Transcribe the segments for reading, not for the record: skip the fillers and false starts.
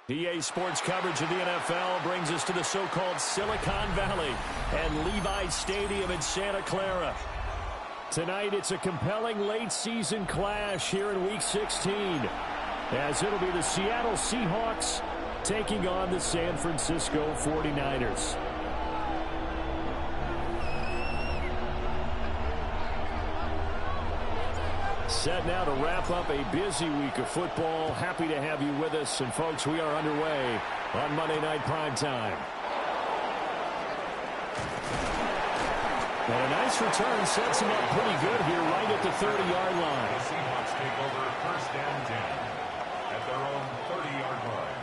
EA Sports coverage of the NFL brings us to the so-called Silicon Valley and Levi Stadium in Santa Clara. Tonight, it's a compelling late-season clash here in Week 16, as it'll be the Seattle Seahawks taking on the San Francisco 49ers. Set now to wrap up a busy week of football. Happy to have you with us. And, folks, we are underway on Monday Night Primetime. And a nice return sets him up pretty good here right at the 30-yard line. The Seahawks take over first and 10 at their own 30-yard line.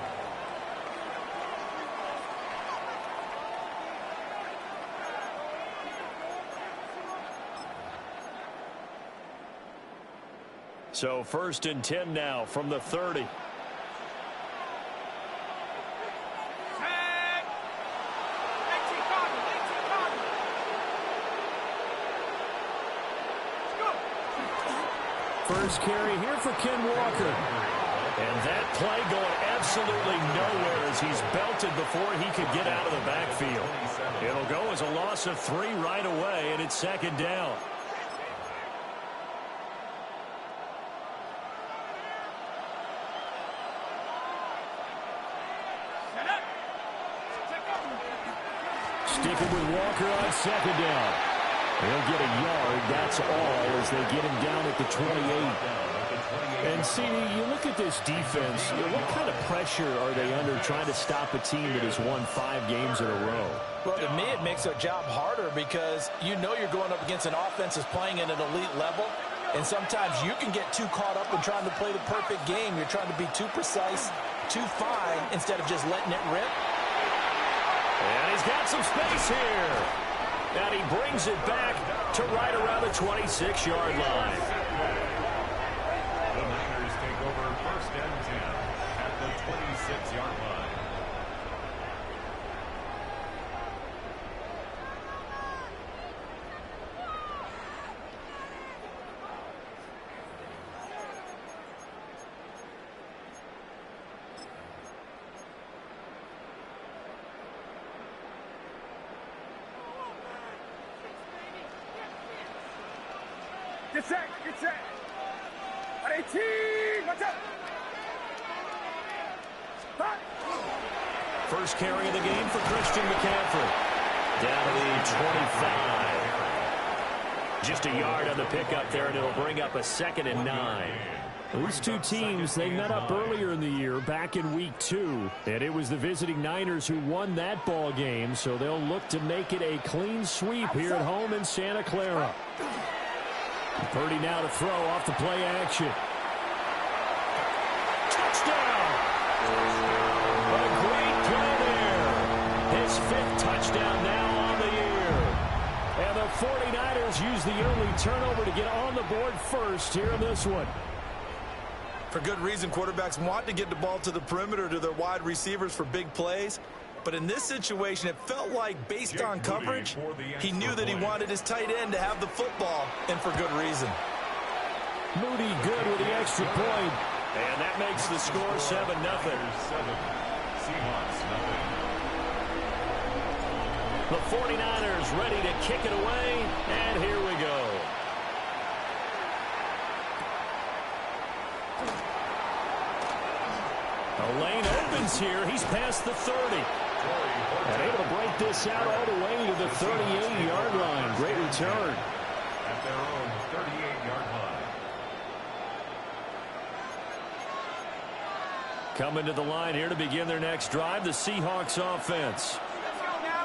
So first and 10 now from the 30. First carry here for Ken Walker. And that play going absolutely nowhere as he's belted before he could get out of the backfield. It'll go as a loss of 3 right away, and it's second down. Sticking with Walker on second down. He'll get a yard, that's all, as they get him down at the 28. And, CD, you look at this defense, what kind of pressure are they under trying to stop a team that has won 5 games in a row? Well, to me, it makes their job harder because you know you're going up against an offense that's playing at an elite level, and sometimes you can get too caught up in trying to play the perfect game. You're trying to be too precise, too fine, instead of just letting it rip. And he's got some space here. And he brings it back to right around the 26-yard line. The Niners take over first and 10 at the 26-yard line. Get set, get set. At 18, watch out. Stop. First carry of the game for Christian McCaffrey. Down to the 25. Just a yard on the pickup there, and it'll bring up a 2nd and 9. These two teams, they met up earlier in the year, back in Week 2. And it was the visiting Niners who won that ball game, so they'll look to make it a clean sweep here at home in Santa Clara. 30 now to throw off the play action. Touchdown! A great play there. His 5th touchdown now on the year. And the 49ers use the early turnover to get on the board first here in this one. For good reason, quarterbacks want to get the ball to the perimeter to their wide receivers for big plays. But in this situation, it felt like, based on coverage, he knew that he wanted his tight end to have the football, and for good reason. Moody good with the extra point. And that makes the score 7-0. Seahawks nothing. The 49ers ready to kick it away, and here we go. The lane opens here. He's past the 30. And able to break this out all the way to the 38-yard line. Great return. At their own 38-yard line. Coming to the line here to begin their next drive, the Seahawks offense.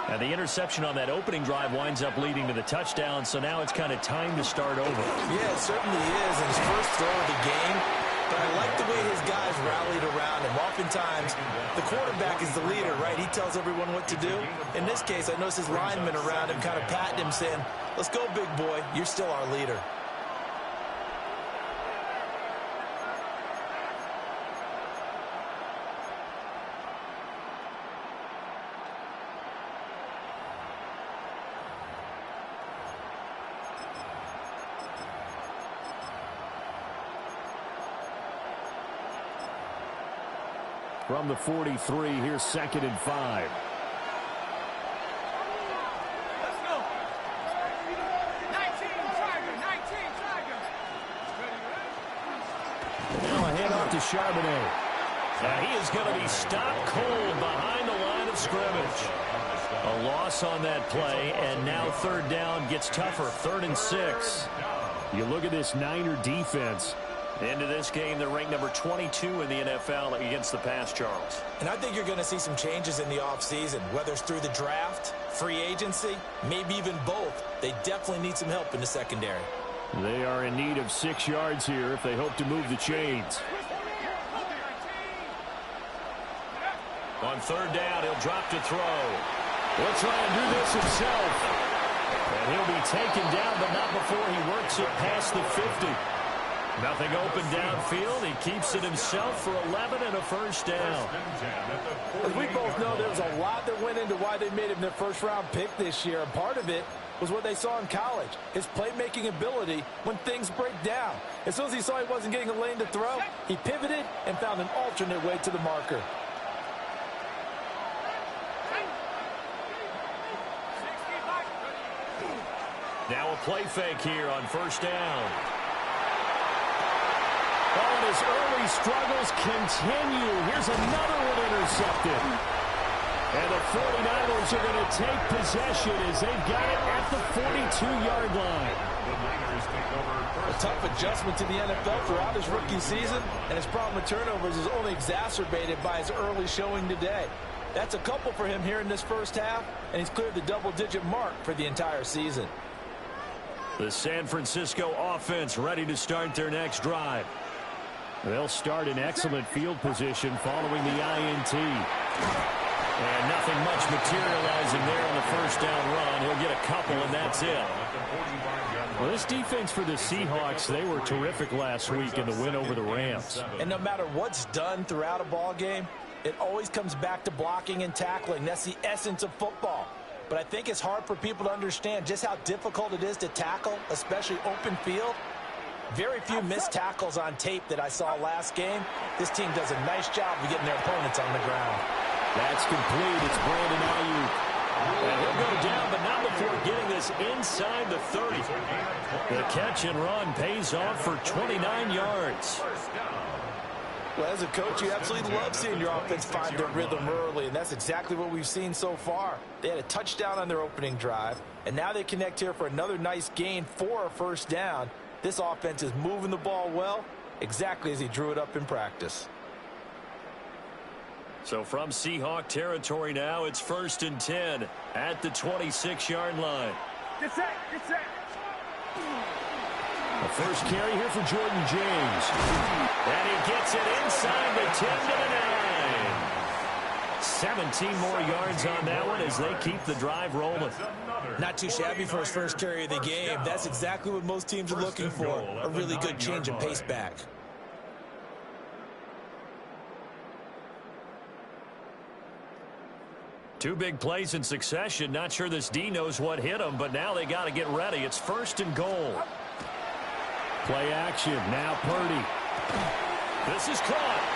And the interception on that opening drive winds up leading to the touchdown, so now it's kind of time to start over. Yeah, it certainly is, and his first throw of the game. But I like the way his guys rallied around him. Oftentimes, the quarterback is the leader, right? He tells everyone what to do. In this case, I noticed his linemen around him kind of patting him, saying, "Let's go, big boy. You're still our leader." From the 43, here's 2nd and 5. Let's go. 19, Tiger. Now a handoff to Charbonnet. Now he is going to be stopped cold behind the line of scrimmage. A loss on that play, and now 3rd down gets tougher. 3rd and 6. You look at this Niner defense. Into this game, they're ranked number 22 in the NFL against the pass, Charles. And I think you're going to see some changes in the offseason, whether it's through the draft, free agency, maybe even both. They definitely need some help in the secondary. They are in need of 6 yards here if they hope to move the chains. On 3rd down, he'll drop to throw. He'll try and do this himself. And he'll be taken down, but not before he works it past the 50. Nothing open downfield. He keeps it himself for 11 and a 1st down. As we both know, there's a lot that went into why they made him their first-round pick this year. And part of it was what they saw in college, his playmaking ability when things break down. As soon as he saw he wasn't getting a lane to throw, he pivoted and found an alternate way to the marker. Now a play fake here on 1st down. Oh, and his early struggles continue. Here's another one intercepted. And the 49ers are going to take possession as they've got it at the 42-yard line. A tough adjustment to the NFL throughout his rookie season, and his problem with turnovers is only exacerbated by his early showing today. That's a couple for him here in this first half, and he's cleared the double-digit mark for the entire season. The San Francisco offense ready to start their next drive. They'll start in excellent field position following the INT. And nothing much materializing there on the 1st down run. He'll get a couple, and that's it. Well, this defense for the Seahawks, they were terrific last week in the win over the Rams. And no matter what's done throughout a ball game, it always comes back to blocking and tackling. That's the essence of football. But I think it's hard for people to understand just how difficult it is to tackle, especially open field. Very few missed tackles on tape that I saw last game. This team does a nice job of getting their opponents on the ground. That's complete. It's Brandon Ayuk. And he'll go down, but not before getting this inside the 30. The catch and run pays off for 29 yards. Well, as a coach, you absolutely love seeing your offense find their rhythm early, and that's exactly what we've seen so far. They had a touchdown on their opening drive, and now they connect here for another nice gain for a 1st down. This offense is moving the ball well, exactly as he drew it up in practice. So from Seahawk territory now, it's 1st and 10 at the 26-yard line. Get set, get set. The first carry here for Jordan James. And he gets it inside the 10 to the 9. 17 more yards on that one as they keep the drive rolling. Not too shabby for his first carry of the game. That's exactly what most teams are looking for. A really good change of pace back. Two big plays in succession. Not sure this D knows what hit him, but now they got to get ready. It's 1st and goal. Play action. Now Purdy. This is caught.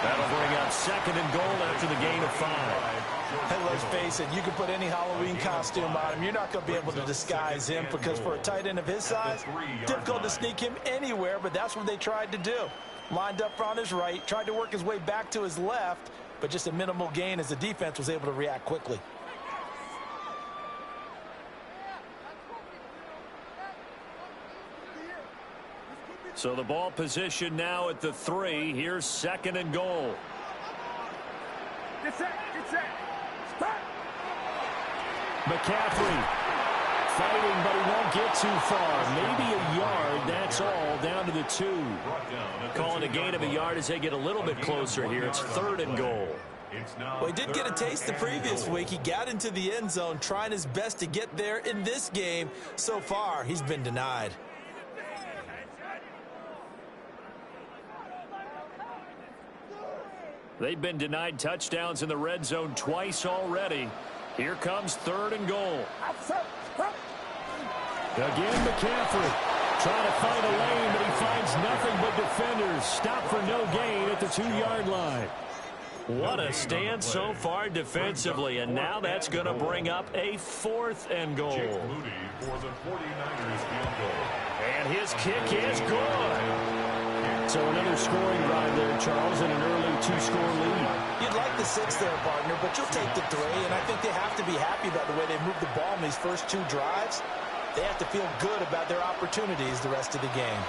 That'll bring up 2nd and goal after the gain of 5. And let's face it, you can put any Halloween costume on him. You're not going to be able to disguise him because for a tight end of his size, difficult to sneak him anywhere, but that's what they tried to do. Lined up on his right, tried to work his way back to his left, but just a minimal gain as the defense was able to react quickly. So the ball position now at the 3. Here's 2nd and goal. Get set, get set. Stop. McCaffrey fighting, but he won't get too far. Maybe a yard, that's all, down to the 2. Calling a gain of a yard as they get a little bit closer here. It's 3rd and goal. Well, he did get a taste the previous week. He got into the end zone trying his best to get there in this game. So far, he's been denied. They've been denied touchdowns in the red zone twice already. Here comes 3rd and goal. Again, McCaffrey trying to find a lane, but he finds nothing but defenders. Stop for no gain at the 2-yard line. What a stand so far defensively, and now that's going to bring up a 4th and goal. For the 49ers field goal. And his kick is good. So another scoring drive there, Charles, and an early 2-score lead. You'd like the 6 there, partner, but you'll take the 3, and I think they have to be happy about the way they moved the ball in these first 2 drives. They have to feel good about their opportunities the rest of the game.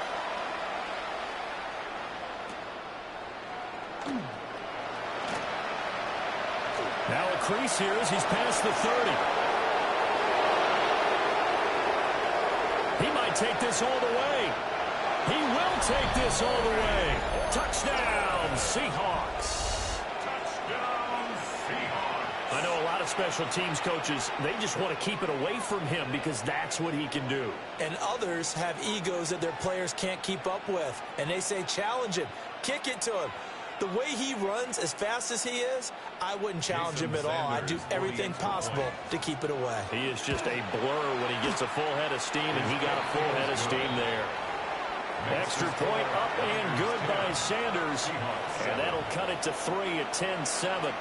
Now a crease here as he's past the 30. He might take this all the way. He will take this all the way. Touchdown, Seahawks. Touchdown, Seahawks. I know a lot of special teams coaches, they just want to keep it away from him because that's what he can do. And others have egos that their players can't keep up with. And they say, challenge him, kick it to him. The way he runs as fast as he is, I wouldn't challenge him at all. I'd do everything possible to keep it away. He is just a blur when he gets a full head of steam, and he got a full head of steam there. Extra point up and good by Sanders, and that'll cut it to 3 at 10-7.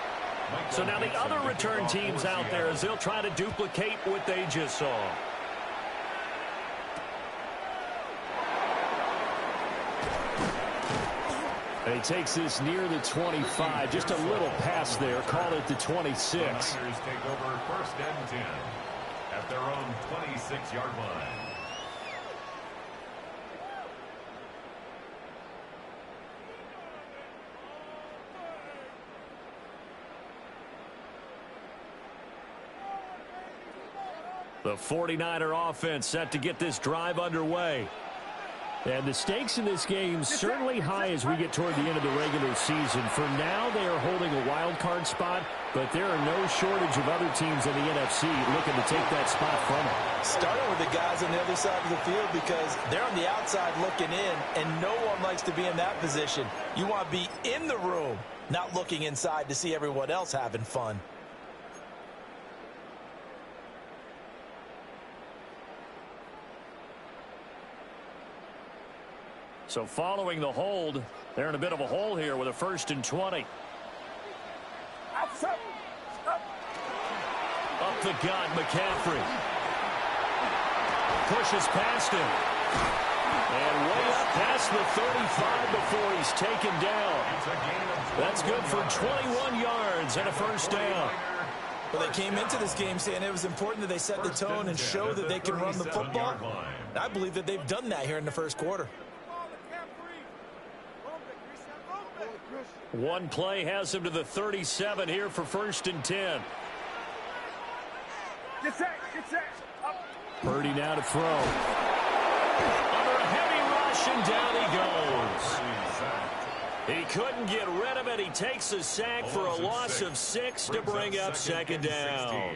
So now the other return teams out there as they'll try to duplicate what they just saw. He takes this near the 25, just a little pass there, call it the 26. The Niners take over 1st and 10 at their own 26-yard line. The 49er offense set to get this drive underway. And the stakes in this game certainly high as we get toward the end of the regular season. For now, they are holding a wild card spot, but there are no shortage of other teams in the NFC looking to take that spot from them. Starting with the guys on the other side of the field because they're on the outside looking in, and no one likes to be in that position. You want to be in the room, not looking inside to see everyone else having fun. So following the hold, they're in a bit of a hole here with a 1st and 20. Outside. Up the gut, McCaffrey. Pushes past him. And way up past the 35 before he's taken down. That's good for 21 yards and a 1st down. Well, they came into this game saying it was important that they set the tone and show that they can run the football. I believe that they've done that here in the first quarter. One play has him to the 37 here for 1st and 10. Get set. Up. Purdy now to throw. Under a heavy rush, and down he goes. He couldn't get rid of it. He takes a sack for a loss of 6 to bring up 2nd down.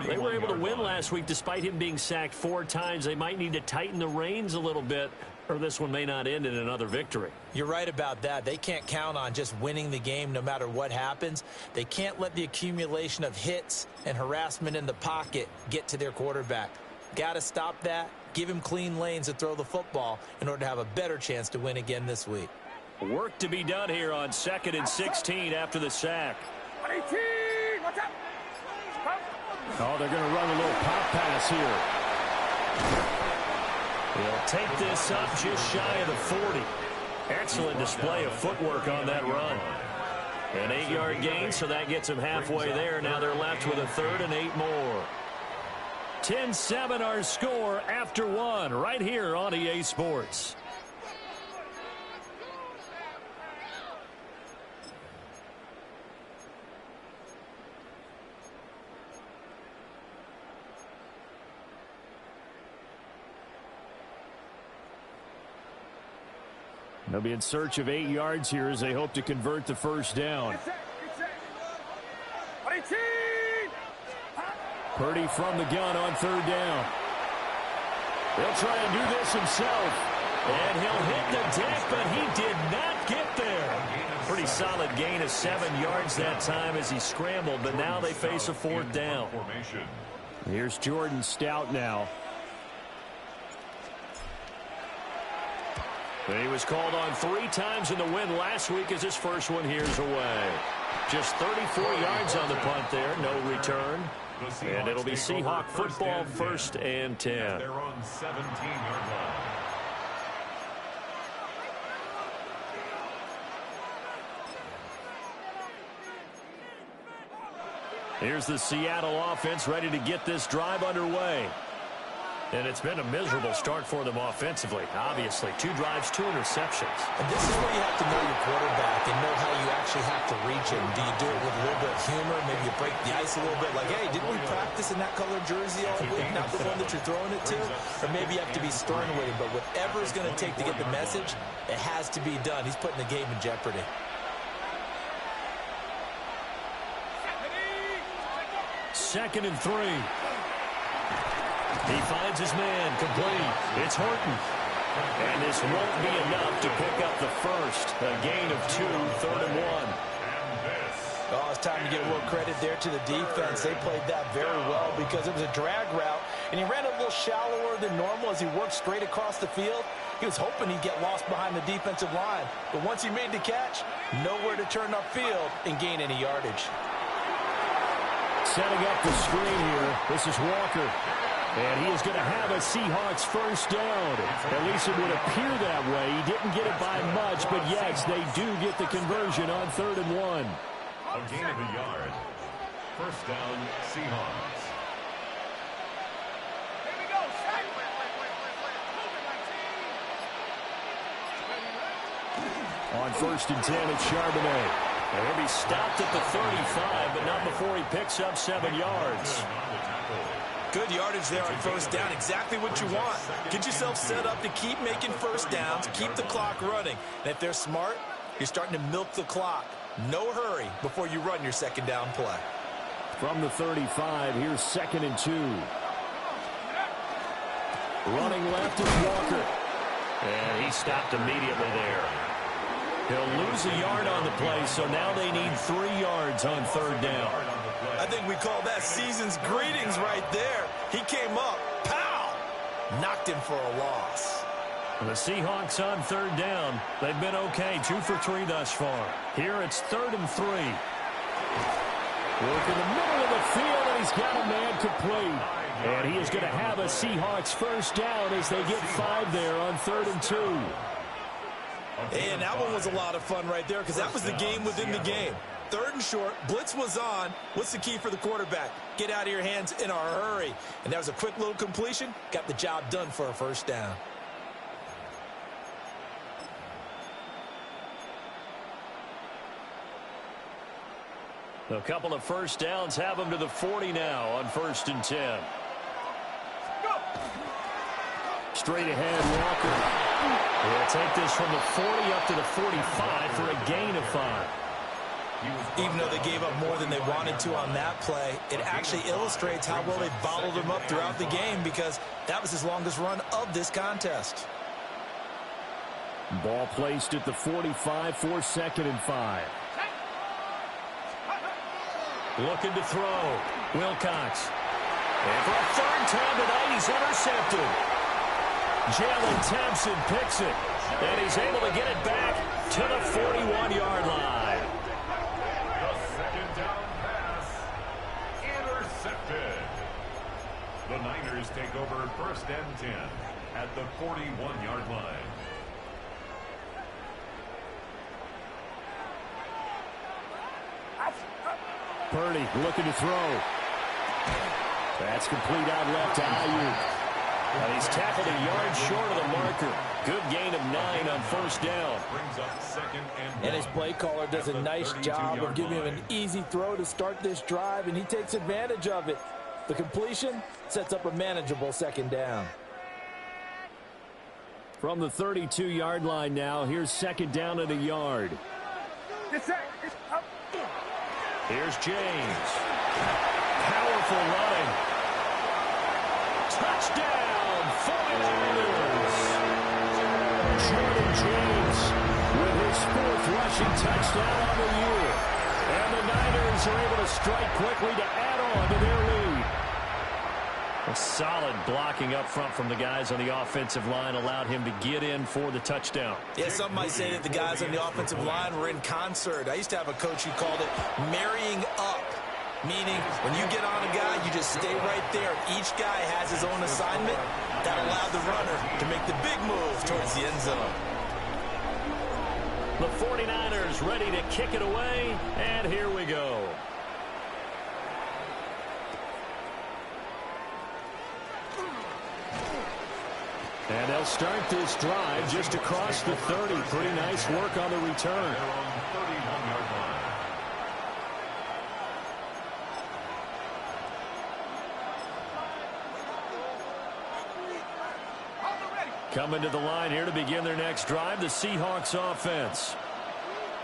They were able to win last week despite him being sacked 4 times. They might need to tighten the reins a little bit, or this one may not end in another victory. You're right about that. They can't count on just winning the game no matter what happens. They can't let the accumulation of hits and harassment in the pocket get to their quarterback. Got to stop that, give him clean lanes to throw the football in order to have a better chance to win again this week. Work to be done here on 2nd and 16 after the sack. 18. Watch out. Oh, they're going to run a little pop pass here. He'll take this up just shy of the 40. Excellent display of footwork on that run. An 8-yard gain, so that gets them halfway there. Now they're left with a 3rd and 8 more. 10-7 our score after 1 right here on EA Sports. They'll be in search of 8 yards here as they hope to convert the 1st down. Get set. 18. Purdy from the gun on 3rd down. He'll try and do this himself. And he'll hit the deck, but he did not get there. Pretty solid gain of 7 yards that time as he scrambled, but now they face a 4th down. Here's Jordan Stout now. He was called on 3 times in the win last week as his first one here's away. Just 34 yards on the punt there, no return. And it'll be Seahawk football, 1st and 10. They're on 17-yard line. Here's the Seattle offense ready to get this drive underway. And it's been a miserable start for them offensively. Obviously, 2 drives, 2 interceptions. And this is where you have to know your quarterback and know how you actually have to reach him. Do you do it with a little bit of humor? Maybe you break the ice a little bit. Like, hey, didn't we practice in that color jersey all week? Not the one that you're throwing it to? Or maybe you have to be stern with him. But whatever it's going to take to get the message, it has to be done. He's putting the game in jeopardy. Second and 3. He finds his man, complete. It's Horton. And this won't be enough to pick up the first. A gain of 2, 3rd and 1. Oh, it's time to give a little credit there to the defense. They played that very well because it was a drag route, and he ran a little shallower than normal as he worked straight across the field. He was hoping he'd get lost behind the defensive line, but once he made the catch, nowhere to turn upfield and gain any yardage. Setting up the screen here. This is Walker. And he is going to have a Seahawks first down. At least it would appear that way. He didn't get it by much, but yes, they do get the conversion on 3rd and 1. A gain of a yard. First down, Seahawks. Here we go. On 1st and 10, it's Charbonnet. And he'll be stopped at the 35, but not before he picks up 7 yards. Good yardage there on 1st down. Exactly what you want. Get yourself set up to keep making first downs, keep the clock running. And if they're smart, you're starting to milk the clock. No hurry before you run your 2nd down play. From the 35, here's 2nd and 2. Running left is Walker. And he stopped immediately there. He'll lose a yard on the play, so now they need 3 yards on 3rd down. I think we call that season's greetings right there. He came up, pow! Knocked him for a loss. The Seahawks on 3rd down. They've been okay, 2 for 3 thus far. Here it's 3rd and 3. Work in the middle of the field, and he's got a man complete. And he is going to have a Seahawks first down as they get 5 there on 3rd and 2. And that one was a lot of fun right there because that was the game within the game. 3rd and short, blitz was on. What's the key for the quarterback? Get out of your hands in a hurry. And that was a quick little completion. Got the job done for a first down. A couple of first downs have them to the 40 now on 1st and 10. Straight ahead, Walker. They'll take this from the 40 up to the 45 for a gain of 5. Even though they gave up more than they wanted to on that play, it actually illustrates how well they bottled him up throughout the game because that was his longest run of this contest. Ball placed at the 45 for 2nd and 5. Looking to throw. Wilcox. And for a 3rd time tonight, he's intercepted. Jalen Thompson picks it. And he's able to get it back to the 41-yard line. The 2nd down pass. Intercepted. The Niners take over 1st and 10 at the 41-yard line. Purdy looking to throw. That's complete out left to Ayuk. And he's tackled a yard short of the marker. Good gain of 9 on 1st down. Brings up 2nd and 1. And his play caller does a nice job of giving him an easy throw to start this drive, and he takes advantage of it. The completion sets up a manageable 2nd down. From the 32-yard line now, here's 2nd down at a yard. Here's James. Powerful running. Touchdown, 49ers. Jordan James with his 4th rushing touchdown on the year. And the Niners are able to strike quickly to add on to their lead. A solid blocking up front from the guys on the offensive line allowed him to get in for the touchdown. Yeah, some might say that the guys on the offensive line were in concert. I used to have a coach who called it marrying up, meaning when you get on a guy, you just stay right there. Each guy has his own assignment. That allowed the runner to make the big move towards the end zone. The 49ers ready to kick it away, and here we go. And they'll start this drive just across the 30. Pretty nice work on the return. Coming to the line here to begin their next drive, the Seahawks offense.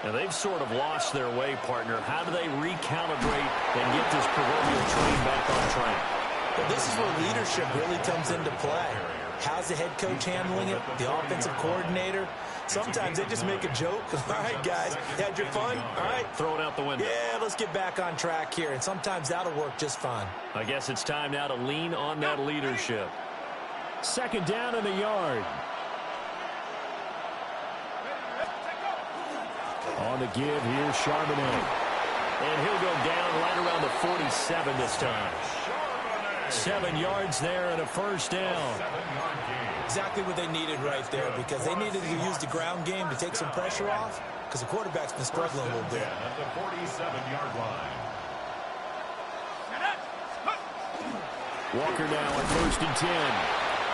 And they've sort of lost their way, partner. How do they recalibrate and get this proverbial train back on track? Well, this is where leadership really comes into play. How's the head coach handling it? The offensive coordinator? Sometimes they just make a joke. All right, guys, you had your fun? All right. Throw it out the window. Yeah, let's get back on track here. And sometimes that'll work just fine. I guess it's time now to lean on that leadership. Second down in the yard. On the give, here's Charbonnet. And he'll go down right around the 47 this time. 7 yards there and a first down. Exactly what they needed right there, because they needed to use the ground game to take some pressure off, because the quarterback's been struggling a little bit. At the 47-yard line. Walker now at 1st and 10.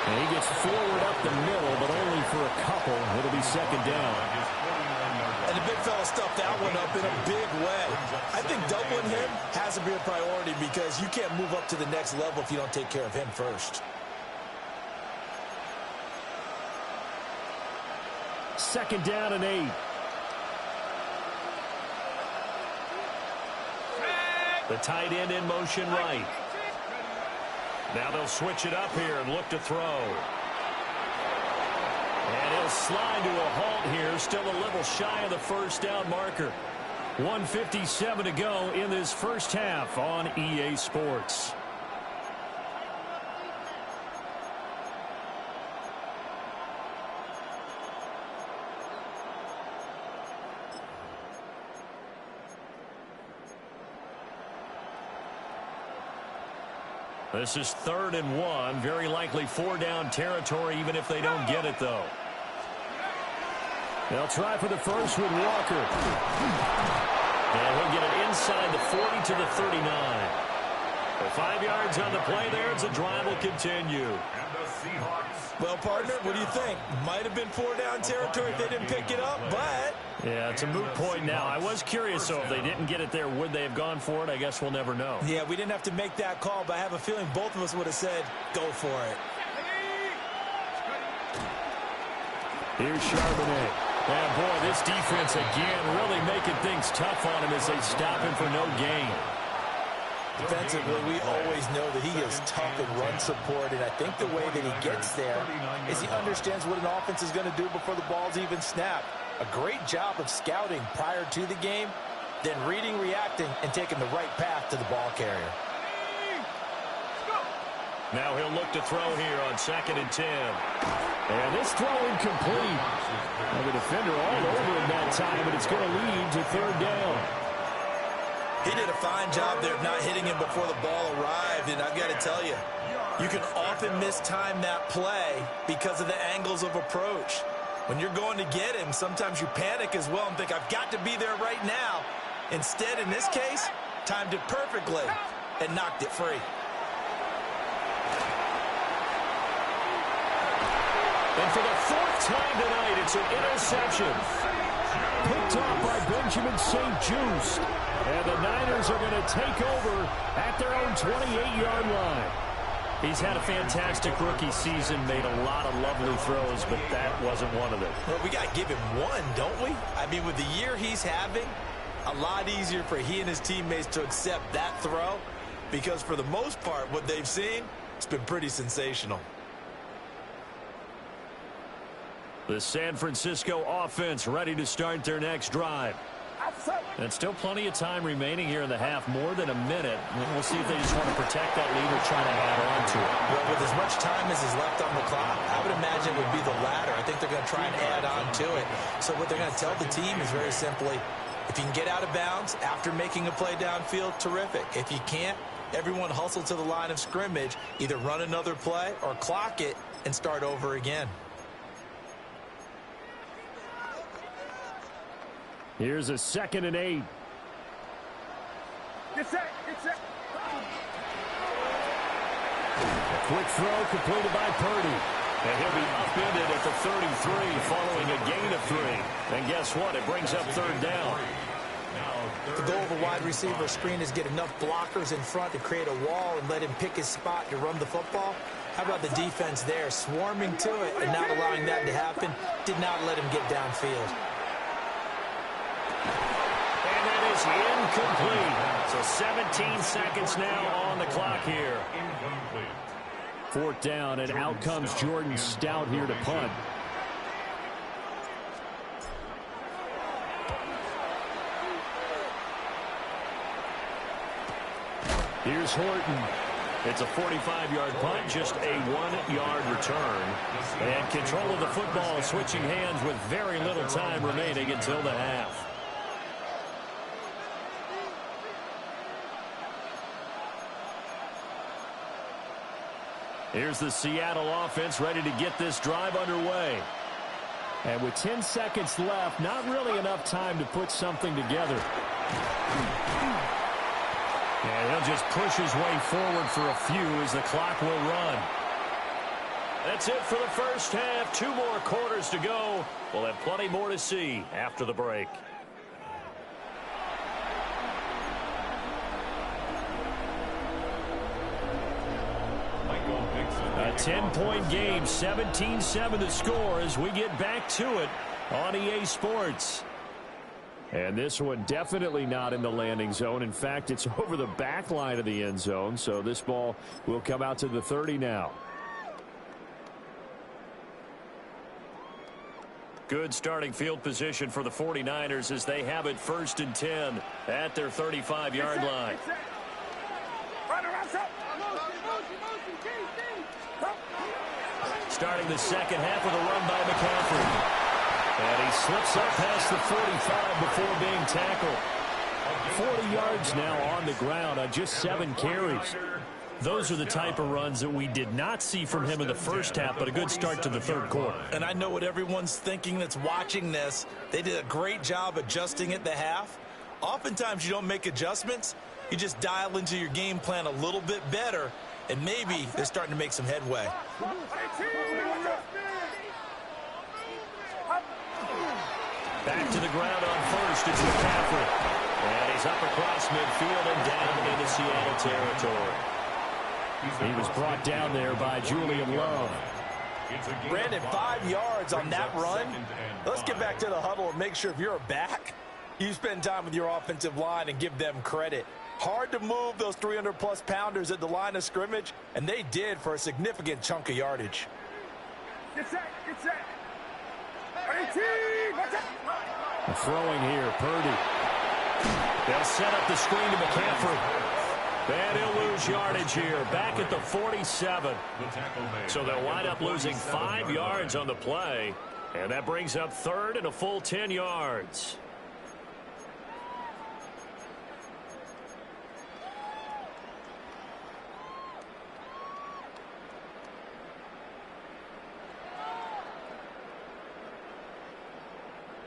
And he gets forward up the middle, but only for a couple. It'll be second down. And the big fella stuffed that one up in a big way. I think doubling him has to be a priority, because you can't move up to the next level if you don't take care of him first. Second down and 8. The tight end in motion right. Now they'll switch it up here and look to throw. And he'll slide to a halt here. Still a little shy of the first down marker. 1:57 to go in this first half on EA Sports. This is 3rd and 1. Very likely 4-down territory, even if they don't get it, though. They'll try for the first with Walker. And he'll get it inside the 40 to the 39. For 5 yards on the play there, as the drive will continue. And the Seahawks. Well, partner, what do you think? Might have been 4-down territory if they didn't pick it up, but... Yeah, it's a moot point now. I was curious, though, if they didn't get it there, would they have gone for it? I guess we'll never know. Yeah, we didn't have to make that call, but I have a feeling both of us would have said, go for it. Here's Charbonnet. And, boy, this defense, again, really making things tough on him as they stop him for no gain. Defensively, we always know that he is tough in run support, and I think the way that he gets there is he understands what an offense is going to do before the ball's even snapped. A great job of scouting prior to the game, then reading, reacting, and taking the right path to the ball carrier. Now he'll look to throw here on 2nd and 10. And this throw incomplete. Now the defender all over him that time, but it's going to lead to 3rd down. He did a fine job there of not hitting him before the ball arrived, and I've got to tell you, you can often mistime that play because of the angles of approach. When you're going to get him, sometimes you panic as well and think, I've got to be there right now. Instead, in this case, timed it perfectly and knocked it free. And for the 4th time tonight, it's an interception. Picked off by Benjamin St-Juste. And the Niners are going to take over at their own 28-yard line. He's had a fantastic rookie season, made a lot of lovely throws, but that wasn't one of them. Well, we got to give him one, don't we? I mean, with the year he's having, a lot easier for he and his teammates to accept that throw, because for the most part, what they've seen, it's been pretty sensational. The San Francisco offense ready to start their next drive. And still plenty of time remaining here in the half, more than a minute. We'll see if they just want to protect that lead or try to add on to it. Well, with as much time as is left on the clock, I would imagine it would be the latter. I think they're going to try and add on to it. So what they're going to tell the team is very simply, if you can get out of bounds after making a play downfield, terrific. If you can't, everyone hustle to the line of scrimmage, either run another play or clock it and start over again. Here's a 2nd and 8. Get set, get set. A quick throw completed by Purdy. And he'll be upended at the 33 following a gain of 3. And guess what? It brings up 3rd down. The goal of a wide receiver screen is get enough blockers in front to create a wall and let him pick his spot to run the football. How about the defense there, swarming to it and not allowing that to happen? Did not let him get downfield. And that is incomplete. So 17 seconds now on the clock here. 4th down, and out comes Jordan Stout here to punt. Here's Horton. It's a 45-yard punt, just a 1-yard return. And control of the football switching hands with very little time remaining until the half. Here's the Seattle offense ready to get this drive underway. And with 10 seconds left, not really enough time to put something together. And he'll just push his way forward for a few as the clock will run. That's it for the first half. 2 more quarters to go. We'll have plenty more to see after the break. A 10-point game, 17-7 the score as we get back to it on EA Sports. And this one definitely not in the landing zone. In fact, it's over the back line of the end zone, so this ball will come out to the 30 now. Good starting field position for the 49ers as they have it 1st and 10 at their 35-yard line. Starting the second half with a run by McCaffrey. And he slips up past the 45 before being tackled. 40 yards now on the ground on just 7 carries. Those are the type of runs that we did not see from him in the first half, but a good start to the 3rd quarter. And I know what everyone's thinking that's watching this. They did a great job adjusting at the half. Oftentimes you don't make adjustments. You just dial into your game plan a little bit better, and maybe they're starting to make some headway. Back to the ground on 1st. It's McCaffrey. And he's up across midfield and down into Seattle territory. He was brought down there by Julian Love. Brandon, 5 yards on that run. Let's get back to the huddle and make sure if you're a back, you spend time with your offensive line and give them credit. Hard to move those 300-plus pounders at the line of scrimmage, and they did for a significant chunk of yardage. Get set, get set. Throwing here, Purdy. They'll set up the screen to McCaffrey. And he'll lose yardage here, back at the 47. So they'll wind up losing 5 yards on the play, and that brings up 3rd and a full 10 yards.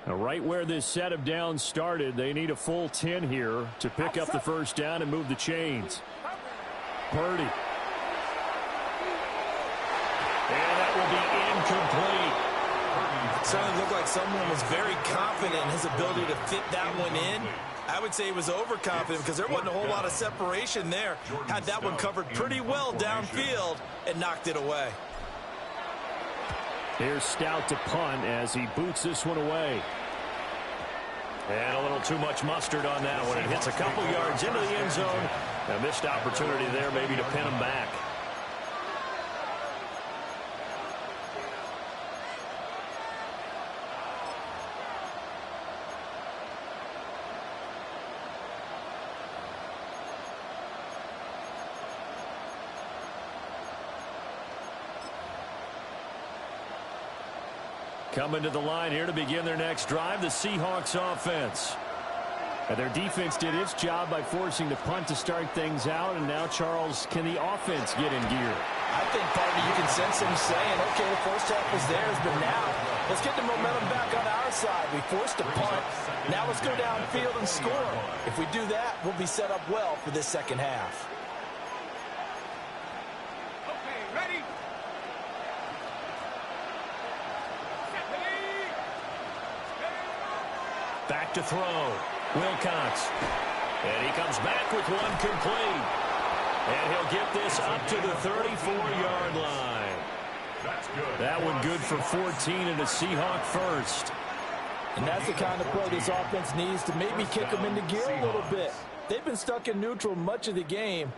Now, right where this set of downs started, they need a full 10 here to pick up the 1st down and move the chains. Purdy. And that will be incomplete. It certainly looked like someone was very confident in his ability to fit that one in. I would say he was overconfident because there wasn't a whole lot of separation there. Had that one covered pretty well downfield and knocked it away. Here's Stout to punt as he boots this one away. And a little too much mustard on that one. It hits a couple yards into the end zone. A missed opportunity there maybe to pin him back. Coming to the line here to begin their next drive, the Seahawks offense. And their defense did its job by forcing the punt to start things out. And now, Charles, can the offense get in gear? I think, partner, you can sense them saying, okay, the first half was theirs, but now let's get the momentum back on our side. We forced a punt. Now let's go downfield and score. If we do that, we'll be set up well for this second half. Okay, ready? Back to throw. Wilcox. And he comes back with one complete. And he'll get this up to the 34-yard line. That's good. That one good for 14 and a Seahawk first. And that's the kind of play this offense needs to maybe kick them into gear a little bit. They've been stuck in neutral much of the game.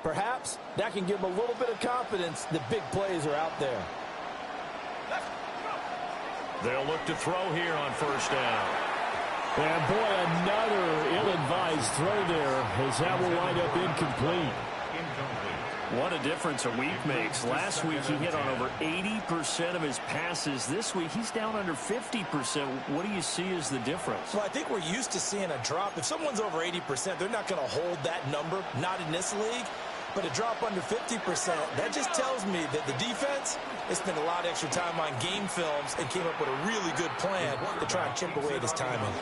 Perhaps that can give them a little bit of confidence that big plays are out there. They'll look to throw here on first down. And boy, another ill-advised throw there as that will wind up incomplete. What a difference a week makes. Last week he hit on over 80% of his passes. This week he's down under 50%. What do you see as the difference? Well, I think we're used to seeing a drop. If someone's over 80%, they're not going to hold that number, not in this league. But a drop under 50%, that just tells me that the defense has spent a lot of extra time on game films and came up with a really good plan to try and chip away at his timing.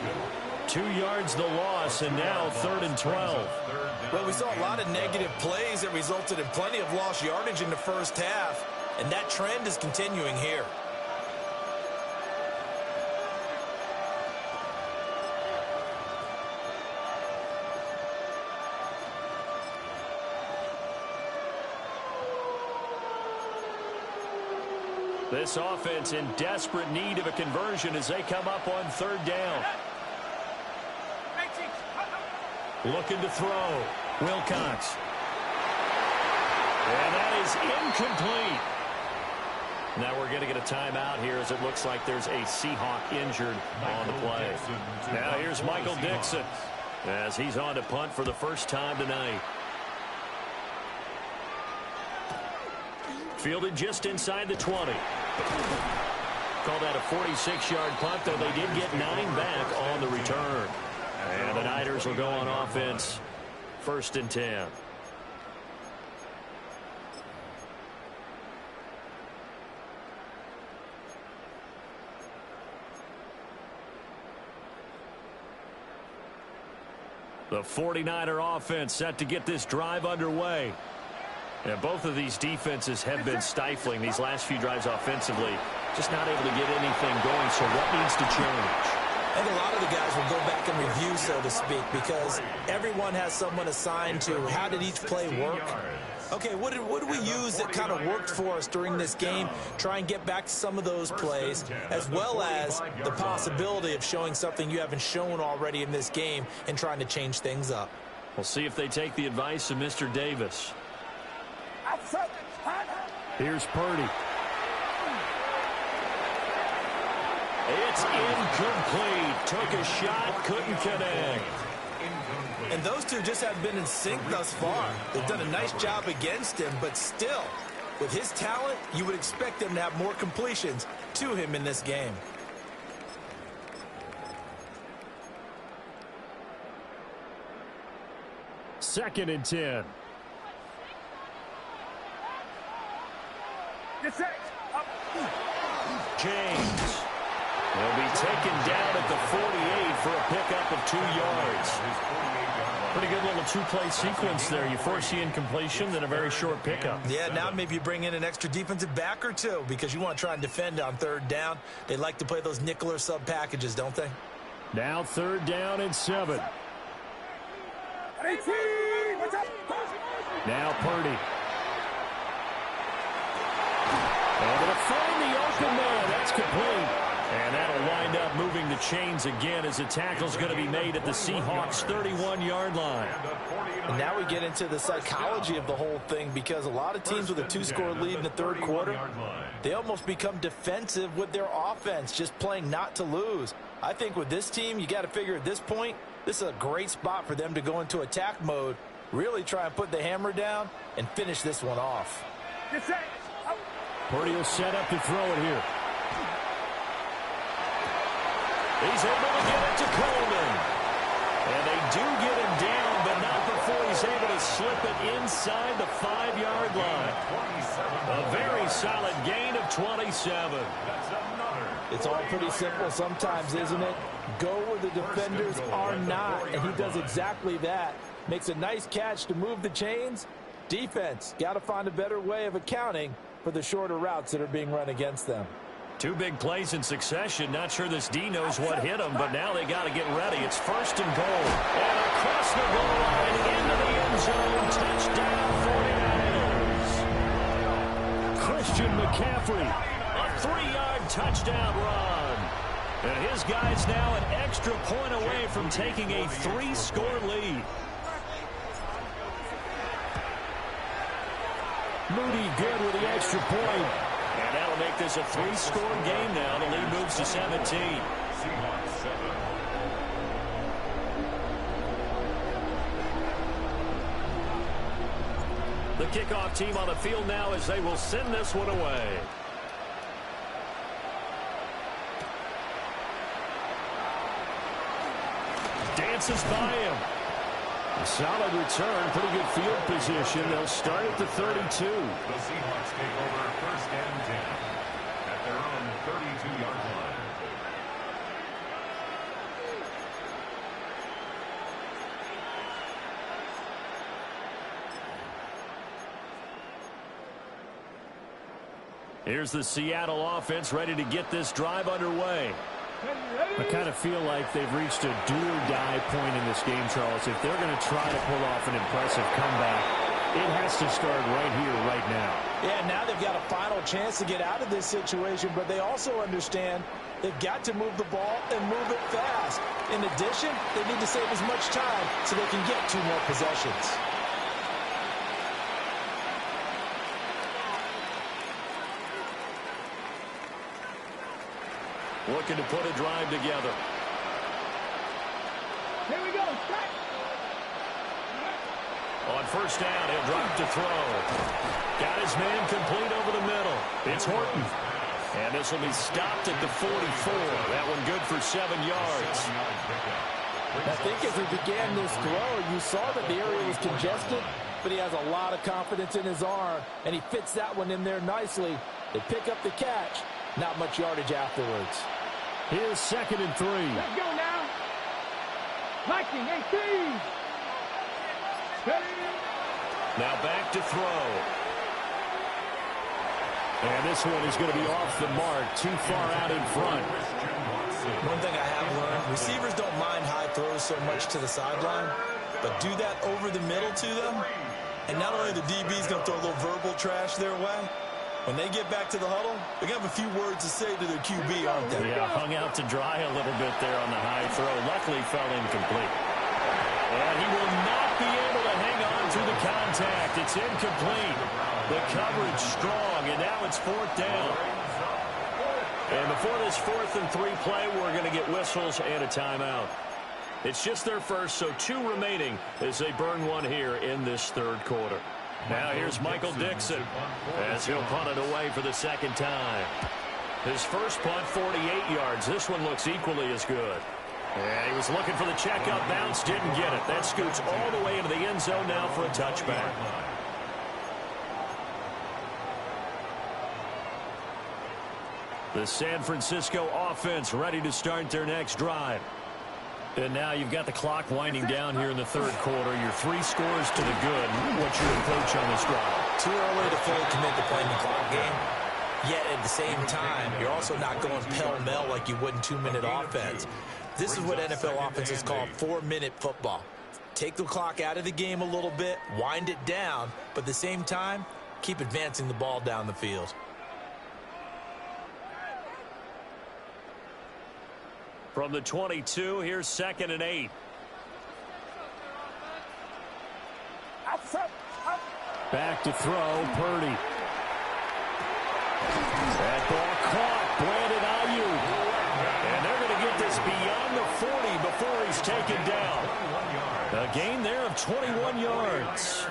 2 yards the loss, and now 3rd and 12. Well, we saw a lot of negative plays that resulted in plenty of lost yardage in the first half, and that trend is continuing here. This offense in desperate need of a conversion as they come up on 3rd down. Looking to throw. Wilcox. And that is incomplete. Now we're going to get a timeout here as it looks like there's a Seahawk injured on the play. Now here's Michael Dixon as he's on to punt for the first time tonight. Fielded just inside the 20. Called that a 46-yard punt, though they did get 9 back on the return. And the Niners will go on offense. 1st and 10. The 49er offense set to get this drive underway. And both of these defenses have been stifling these last few drives offensively. Just not able to get anything going, so what needs to change? I think a lot of the guys will go back and review, so to speak, because everyone has someone assigned to how did each play work. Okay, what did we use that kind of worked for us during this game? Try and get back to some of those plays, as well as the possibility of showing something you haven't shown already in this game and trying to change things up. We'll see if they take the advice of Mr. Davis. Here's Purdy. It's incomplete. Took a shot, couldn't connect. And those two just have been in sync thus far. They've done a nice job against him, but still, with his talent, you would expect them to have more completions to him in this game. Second and 10. James. He'll be taken down at the 48 for a pickup of 2 yards. Pretty good little two-play sequence there. You force the incompletion, then a very short pickup. Yeah, now maybe you bring in an extra defensive back or two because you want to try and defend on 3rd down. They like to play those nickel or sub packages, don't they? Now 3rd down and 7. Now Purdy. And it'll find the open man. That's complete. And that'll wind up moving the chains again as the tackle's going to be made at the Seahawks' 31-yard line. And now we get into the psychology of the whole thing because a lot of teams with a 2-score lead in the 3rd quarter, they almost become defensive with their offense, just playing not to lose. I think with this team, you got to figure at this point, this is a great spot for them to go into attack mode, really try and put the hammer down and finish this one off. Purdy will set up to throw it here. He's able to get it to Coleman. And they do get him down, but not before he's able to slip it inside the 5-yard line. A very solid gain of 27. It's all pretty simple sometimes, isn't it? Go where the defenders are not, and he does exactly that. Makes a nice catch to move the chains. Defense, got to find a better way of accounting for the shorter routes that are being run against them. 2 big plays in succession. Not sure this D knows what hit him, but now they got to get ready. It's 1st and goal. And across the goal line into the end zone. Touchdown 49ers. Christian McCaffrey, a 3-yard touchdown run. And his guys now an extra point away from taking a 3-score lead. Moody good with the extra point. And that'll make this a 3-score game now. The lead moves to 17. Seahawks 7. The kickoff team on the field now as they will send this one away. Dances by him. A solid return, pretty good field position. They'll start at the 32. The Seahawks take over 1st and 10 at their own 32-yard line. Here's the Seattle offense ready to get this drive underway. I kind of feel like they've reached a do-or-die point in this game, Charles. If they're going to try to pull off an impressive comeback, it has to start right here, right now. Yeah, now they've got a final chance to get out of this situation, but they also understand they've got to move the ball and move it fast. In addition, they need to save as much time so they can get 2 more possessions. Looking to put a drive together. Here we go. Strike. On 1st down, he'll drop to throw. Got his man complete over the middle. It's Horton. And this will be stopped at the 44. That one good for 7 yards. I think as he began this throw, you saw that the area was congested, but he has a lot of confidence in his arm, and he fits that one in there nicely. They pick up the catch. Not much yardage afterwards. Here's 2nd and 3. Let's go now. Viking 18. Now back to throw. And this one is going to be off the mark, too far out in front. One thing I have learned, receivers don't mind high throws so much to the sideline, but do that over the middle to them, and not only the DB's going to throw a little verbal trash their way, when they get back to the huddle, they're going to have a few words to say to their QB, aren't they? Yeah, hung out to dry a little bit there on the high throw. Luckily, fell incomplete. And he will not be able to hang on to the contact. It's incomplete. The coverage strong, and now it's 4th down. And before this 4th and 3 play, we're going to get whistles and a timeout. It's just their first, so 2 remaining as they burn one here in this 3rd quarter. Now here's Michael Dixon as he'll punt it away for the 2nd time. His first punt, 48 yards. This one looks equally as good. And he was looking for the checkup bounce, didn't get it. That scoots all the way into the end zone now for a touchback. The San Francisco offense ready to start their next drive. And now you've got the clock winding down here in the 3rd quarter. You're 3 scores to the good. What's your approach on this drive? Too early to fully commit to playing the clock game. Yet at the same time, you're also not going pell-mell like you would in 2-minute offense. This is what NFL offenses call 4-minute football. Take the clock out of the game a little bit, wind it down, but at the same time, keep advancing the ball down the field. From the 22, here's 2nd and 8. Back to throw, Purdy. That ball caught, Brandon Ayuk. And they're going to get this beyond the 40 before he's taken down. A gain there of 21 yards.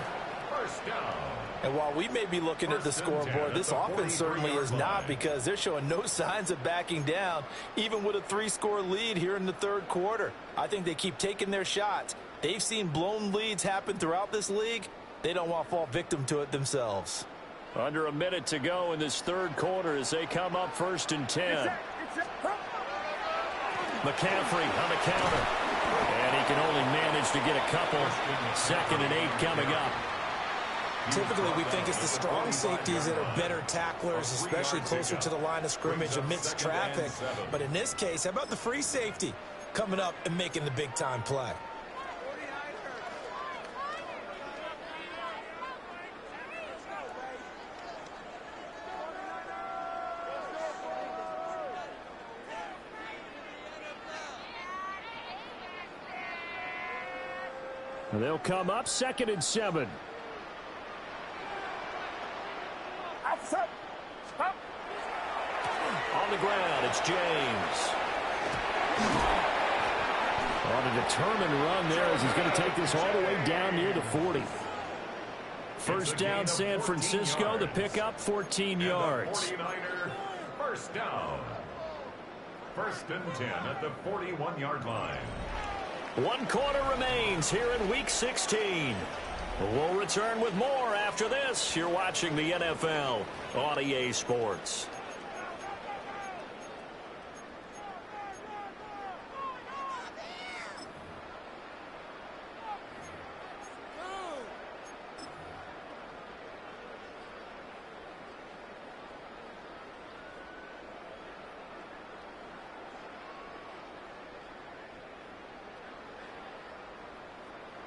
1st down. And while we may be looking at the scoreboard, this offense certainly is not, because they're showing no signs of backing down, even with a 3-score lead here in the third quarter. I think they keep taking their shots. They've seen blown leads happen throughout this league. They don't want to fall victim to it themselves. Under a minute to go in this third quarter as they come up 1st and 10. McCaffrey on the counter. And he can only manage to get a couple. 2nd and 8 coming up. Typically, we think it's the strong safeties that are better tacklers, especially closer to the line of scrimmage amidst traffic. But in this case, how about the free safety coming up and making the big-time play? They'll come up 2nd and 7. On the ground, it's James. On a determined run there as he's going to take this all the way down near the 40. First down, San Francisco. The pickup, 14 yards. 1st down. 1st and 10 at the 41-yard line. 1 quarter remains here in Week 16. We'll return with more after this. You're watching the NFL on EA Sports.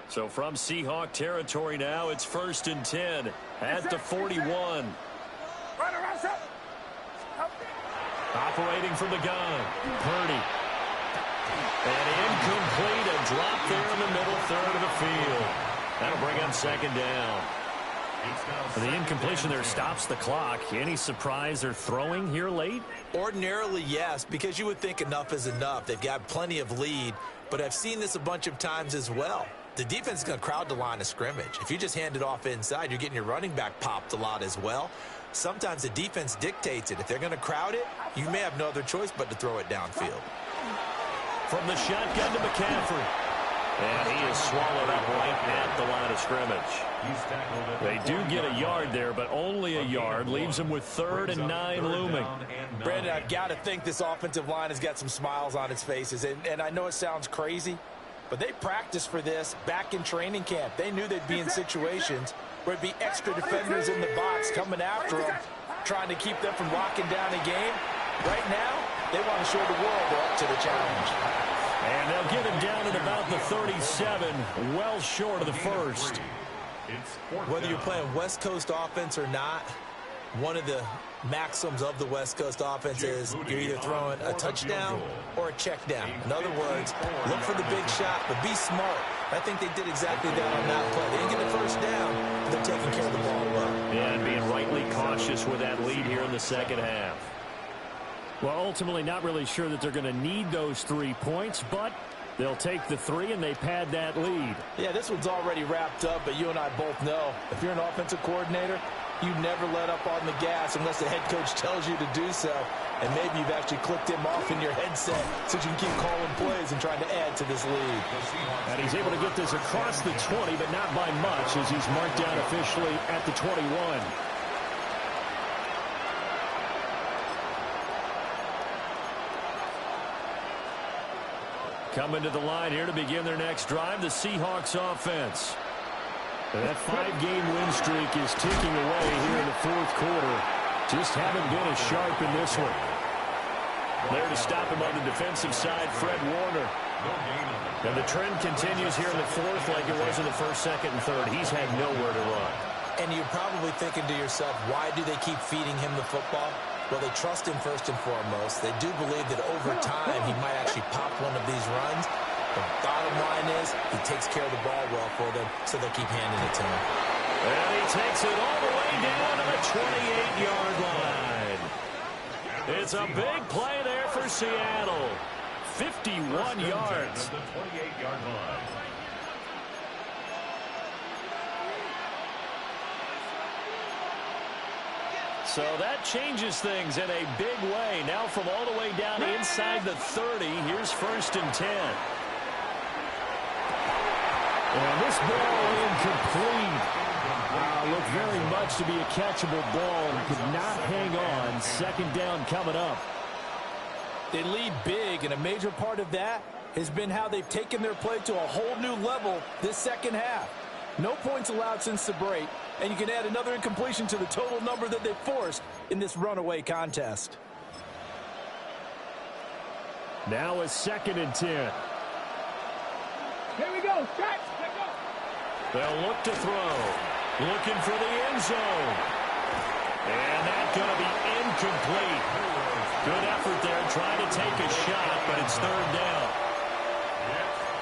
So from Seahawk territory now, it's 1st and 10 at the 41. Operating from the gun, Purdy. And incomplete, a drop there in the middle third of the field. That'll bring up 2nd down. The incompletion there stops the clock. Any surprise they're throwing here late? Ordinarily, yes, because you would think enough is enough. They've got plenty of lead, but I've seen this a bunch of times as well. The defense is going to crowd the line of scrimmage. If you just hand it off inside, you're getting your running back popped a lot as well. Sometimes the defense dictates it. If they're going to crowd it, you may have no other choice but to throw it downfield. From the shotgun to McCaffrey. And he is swallowed up right at the line of scrimmage. They do get a yard there, but only a yard. Leaves them with 3rd and 9 looming. Brandon, I've got to think this offensive line has got some smiles on its faces. And I know it sounds crazy, but they practiced for this back in training camp. They knew they'd be in situations where it'd be extra defenders in the box coming after them, trying to keep them from locking down a game. Right now, they want to show the world they're up to the challenge. And they'll get him down at about the 37, well short of the first. Whether you're playing West Coast offense or not, one of the maxims of the West Coast offense is you're either throwing a touchdown or a check down. In other words, look for the big shot, but be smart. I think they did exactly that on that play. They didn't get the first down, but they're taking care of the ball well. And being rightly cautious with that lead here in the second half. Well, ultimately not really sure that they're going to need those 3 points, but they'll take the 3 and they pad that lead. Yeah, this one's already wrapped up, but you and I both know if you're an offensive coordinator, you never let up on the gas unless the head coach tells you to do so. And maybe you've actually clicked him off in your headset so you can keep calling plays and trying to add to this lead. And he's able to get this across the 20, but not by much as he's marked down officially at the 21. Coming to the line here to begin their next drive, the Seahawks offense. That 5-game win streak is ticking away here in the fourth quarter. Just haven't been as sharp in this one. There to stop him on the defensive side, Fred Warner. And the trend continues here in the fourth like it was in the first, second, and third. He's had nowhere to run. And you're probably thinking to yourself, why do they keep feeding him the football? Well, they trust him first and foremost. They do believe that over time he might actually pop one of these runs. The bottom line is he takes care of the ball well for them, so they'll keep handing it to him. And he takes it all the way down to the 28-yard line. It's a big play there for Seattle. 51 yards. The 28-yard line. So that changes things in a big way. Now from all the way down inside the 30, here's 1st and 10. And this ball incomplete. Looked very much to be a catchable ball and could not hang on. 2nd down coming up. They lead big, and a major part of that has been how they've taken their play to a whole new level this second half. No points allowed since the break, and you can add another incompletion to the total number that they've forced in this runaway contest. Now a 2nd and 10. Here we go. Catch. They'll look to throw. Looking for the end zone. And that's going to be incomplete. Good effort there trying to take a shot, but it's 3rd down.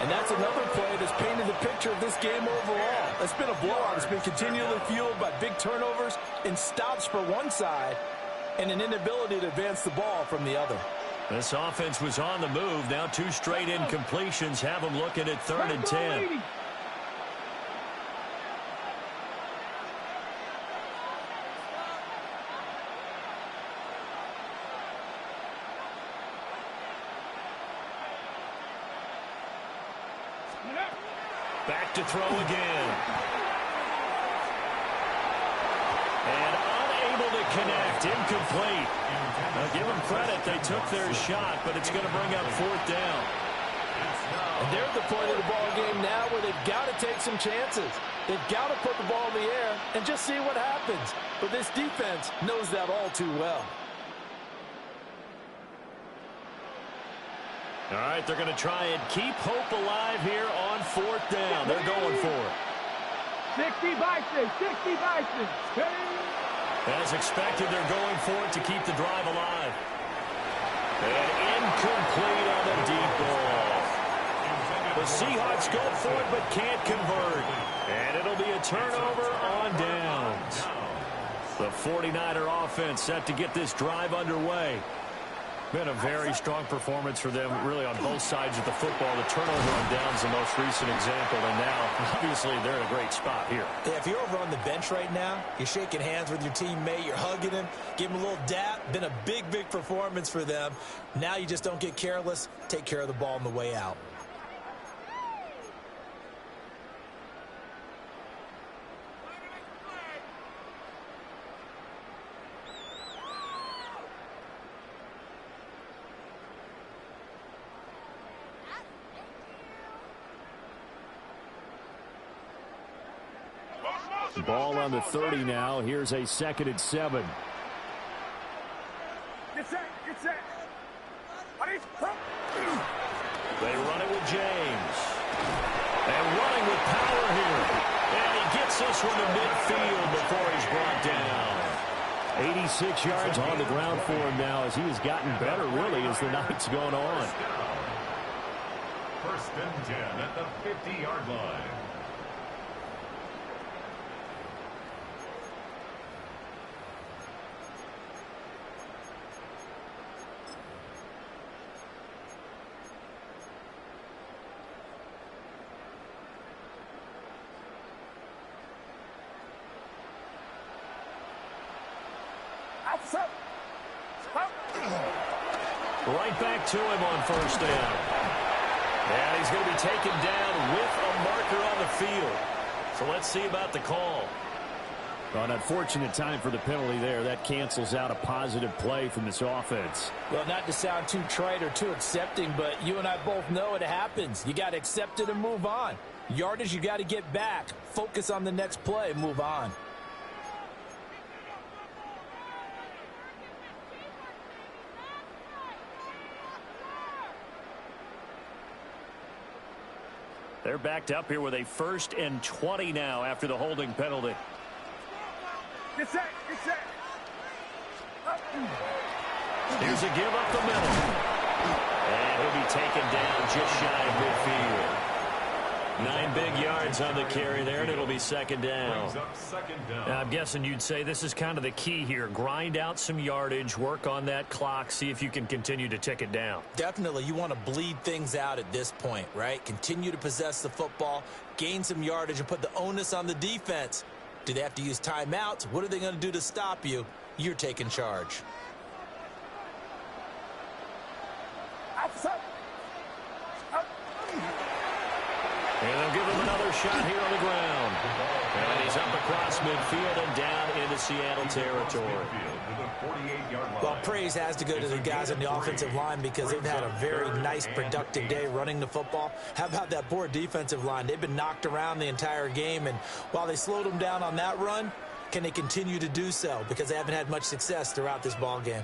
And that's another play that's painted the picture of this game overall. It's been a blowout. It's been continually fueled by big turnovers and stops for one side and an inability to advance the ball from the other. This offense was on the move. Now 2 straight incompletions have them looking at 3rd and 10. Back to throw again. And unable to connect. Incomplete. Now give them credit. They took their shot, but it's going to bring up 4th down. And they're at the point of the ball game now where they've got to take some chances. They've got to put the ball in the air and just see what happens. But this defense knows that all too well. All right, they're going to try and keep hope alive here on 4th down. They're going for it. 60 Bison. As expected, they're going for it to keep the drive alive. And incomplete on the deep ball. The Seahawks go for it but can't convert. And it'll be a turnover on downs. The 49er offense set to get this drive underway. Been a very strong performance for them, really, on both sides of the football. The turnover on downs, the most recent example, and now, obviously, they're in a great spot here. Yeah, if you're over on the bench right now, you're shaking hands with your teammate, you're hugging him, give him a little dap. Been a big, big performance for them. Now you just don't get careless. Take care of the ball on the way out. Ball on the 30 now. Here's a 2nd and 7. Get set. They run it with James. And running with power here. And he gets this one to midfield before he's brought down. 86 yards on the ground for him now as he has gotten better, really, as the night's gone on. 1st and 10 at the 50-yard line. Right back to him on 1st down. And he's going to be taken down with a marker on the field. So let's see about the call. Well, an unfortunate time for the penalty there. That cancels out a positive play from this offense. Well, not to sound too trite or too accepting, but you and I both know it happens. You got to accept it and move on. Yardage, you got to get back. Focus on the next play, move on. They're backed up here with a 1st and 20 now after the holding penalty. Get set. Here's a give up the middle. And he'll be taken down just shy of midfield. 9 big yards on the carry there, and it'll be 2nd down. Now, I'm guessing you'd say this is kind of the key here. Grind out some yardage, work on that clock, see if you can continue to tick it down. Definitely, you want to bleed things out at this point, right? Continue to possess the football, gain some yardage, and put the onus on the defense. Do they have to use timeouts? What are they going to do to stop you? you're taking charge. And they'll give him another shot here on the ground. And he's up across midfield and down into Seattle territory. Well, praise has to go to the guys on the offensive line because they've had a very nice, productive day running the football. How about that poor defensive line? They've been knocked around the entire game, and while they slowed them down on that run, can they continue to do so? Because they haven't had much success throughout this ball game.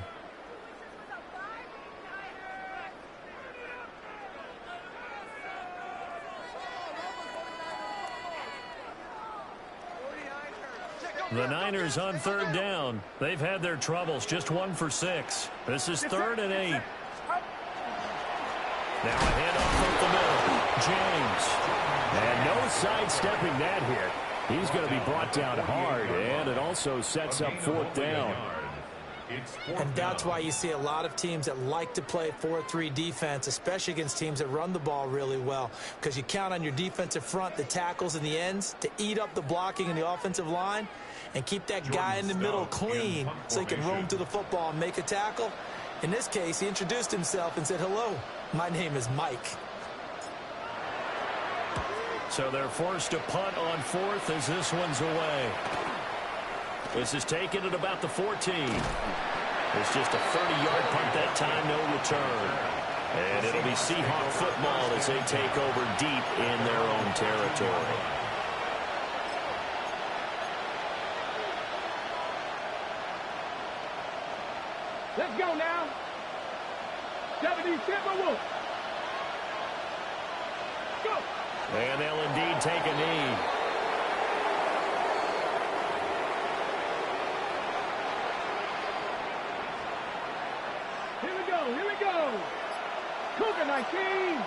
The Niners on third down. They've had their troubles, just 1 for 6. This is 3rd and 8. Now a handoff up the middle. James. And no sidestepping that hit. He's going to be brought down hard, and it also sets up 4th down. And that's why you see a lot of teams that like to play 4-3 defense, especially against teams that run the ball really well, because you count on your defensive front, the tackles and the ends, to eat up the blocking in the offensive line and keep that guy in the middle clean so he can roam through the football and make a tackle. In this case, he introduced himself and said, "Hello, my name is Mike." So they're forced to punt on 4th as this one's away. This is taken at about the 14. It's just a 30-yard punt that time, no return. And it'll be Seahawk football as they take over deep in their own territory. Let's go now. 70 Timberwolves. Go. And they'll indeed take a knee. Here we go. Cougar 19.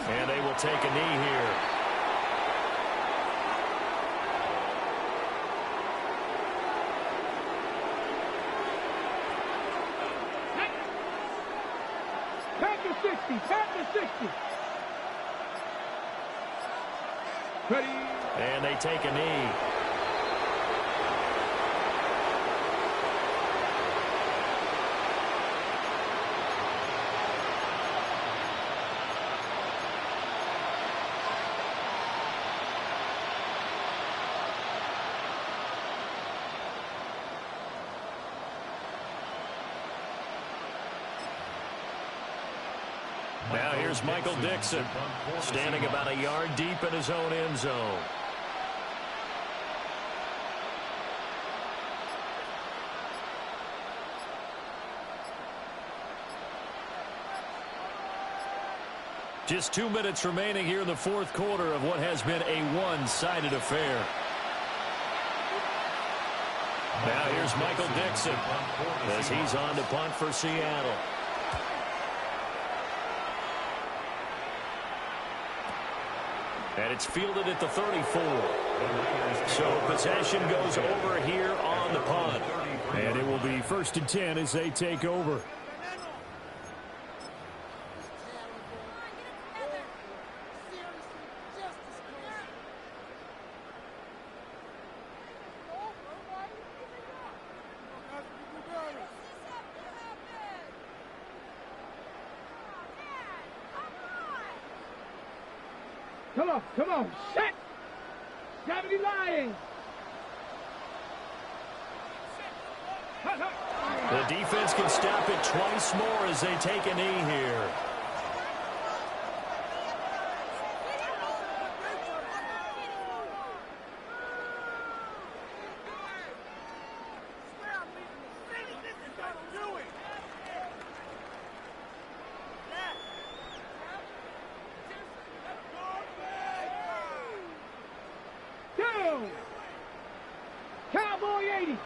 And they will take a knee here. Pack the 60. Pack the 60. Ready. And they take a knee. Now here's Michael Dixon, standing about a yard deep in his own end zone. Just 2 minutes remaining here in the 4th quarter of what has been a one-sided affair. Now here's Michael Dixon as he's on to punt for Seattle. And it's fielded at the 34. So possession goes over here on the punt. And it will be 1st and 10 as they take over. Come on, set! 70 Lions! The defense can stop it twice more as they take a knee here. Cowboy 80.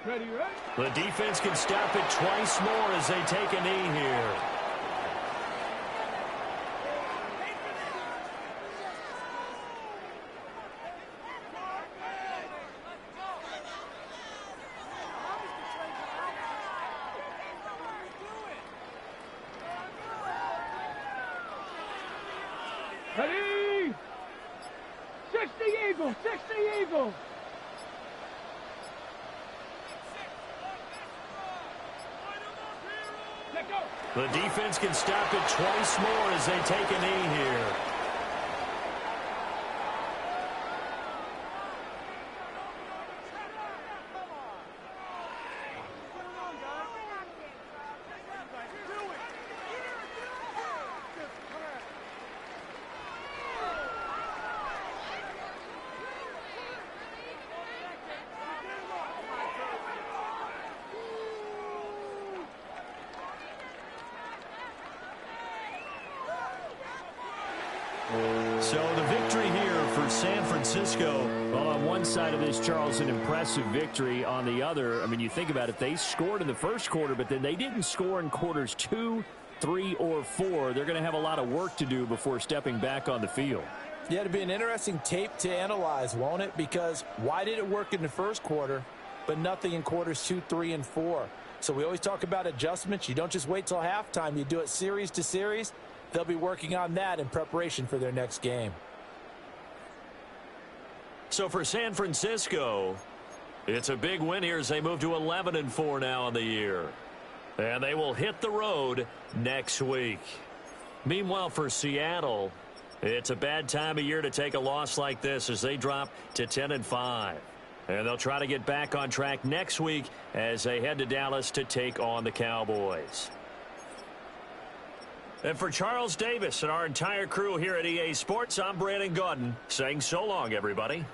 Ready, right? The defense can stop it twice more as they take a knee here. Leave him. Let go. The defense can stop it twice more as they take a knee here. So the victory here for San Francisco. Well, on one side of this, Charles, an impressive victory. On the other, I mean, you think about it, they scored in the first quarter, but then they didn't score in quarters 2, 3, or 4. They're going to have a lot of work to do before stepping back on the field. Yeah, it'll be an interesting tape to analyze, won't it? Because why did it work in the first quarter, but nothing in quarters 2, 3, and 4? So we always talk about adjustments. You don't just wait till halftime. You do it series to series. They'll be working on that in preparation for their next game. So for San Francisco, it's a big win here as they move to 11-4 now on the year. And they will hit the road next week. Meanwhile, for Seattle, it's a bad time of year to take a loss like this as they drop to 10-5. And they'll try to get back on track next week as they head to Dallas to take on the Cowboys. And for Charles Davis and our entire crew here at EA Sports, I'm Brandon Gaudin saying so long, everybody.